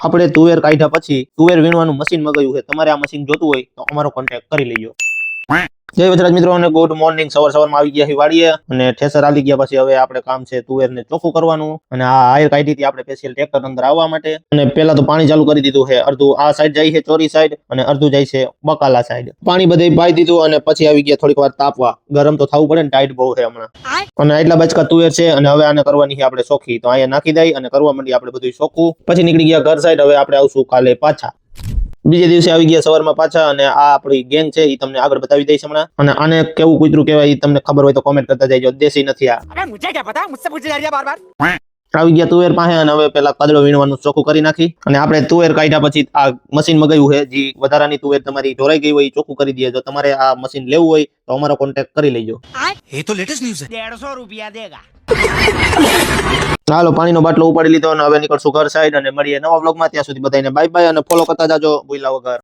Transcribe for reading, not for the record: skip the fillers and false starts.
આપણે તુવેર કાઢ્યા પછી તુવેર વીણવાનું મશીન મગાવ્યું છે. તમારે આ મશીન જોતું હોય તો અમારો કોન્ટેક્ટ કરી લેજો. જય વજરાજ મિત્રો અને ગુડ મોર્નિંગ. સવારમાં આવી ગયા વાડીએ અને ઠેસર આવી ગયા પછી હવે આપણે કામ છે તુવેર ને ચોખ્ખું કરવાનું. અને આ હાયર કાઢી હતી આપણે સ્પેશિયલ ટ્રેક્ટર અંદર આવવા માટે. અને પેલા તો પાણી ચાલુ કરી દીધું છે. અડધું આ સાઈડ જાય છે ચોરી સાઈડ અને અડધું જાય છે બકાલા સાઈડ. પાણી બધે પાઈ દીધું અને પછી આવી ગયા થોડીક વાર તાપવા. ગરમ તો થવું પડે ને, ટાઈટ બહુ છે હમણાં. અને એટલા બચકા તુવેર છે અને હવે આને કરવાની છે આપણે ચોખ્ખી. તો અહીંયા નાખી દઈ અને કરવા માંડી આપણે બધું ચોખ્ખું. પછી નીકળી ગયા ઘર સાઈડ. હવે આપણે આવશું કાલે પાછા. બીજે દિવસે આવી ગયા સવારમાં પાછા અને આ આપણી ગેંગ છે એ તમને આગળ બતાવી દઈશ હમણાં. અને આને કેવું કૂતરું કહેવાય એ તમને ખબર હોય તો કોમેન્ટ કરતા જજો. દેશી નથી આ. अबे मुझे क्या पता, मुझसे पूछे जा रही है बार बार. આવી ગયા તુવેર પાસે અને હવે પેલા કદડો વીણવાનું ચોખ્ખું કરી નાખી. અને આપણે તુવેર કાઢ્યા પછી આ મશીન મગાવ્યું છે. જે વધારાની તુવેર તમારી ઢોરાઈ ગઈ હોય ચોખ્ખું કરી દે. જો તમારે આ મશીન લેવું હોય તો અમારો કોન્ટેક્ટ કરી લેજો. ये तो लेटेस्ट न्यूज़ है. 150 रुपया देगा. હાલો, પાણીનો બાટલો ઉપાડી લીધો અને હવે નીકળશું ઘર સાઈડ અને મળીએ નવા વ્લોગમાં. ત્યાં સુધી બધાને બાય બાય અને ફોલો કરતા જાજો ભૂલ્યા વગર.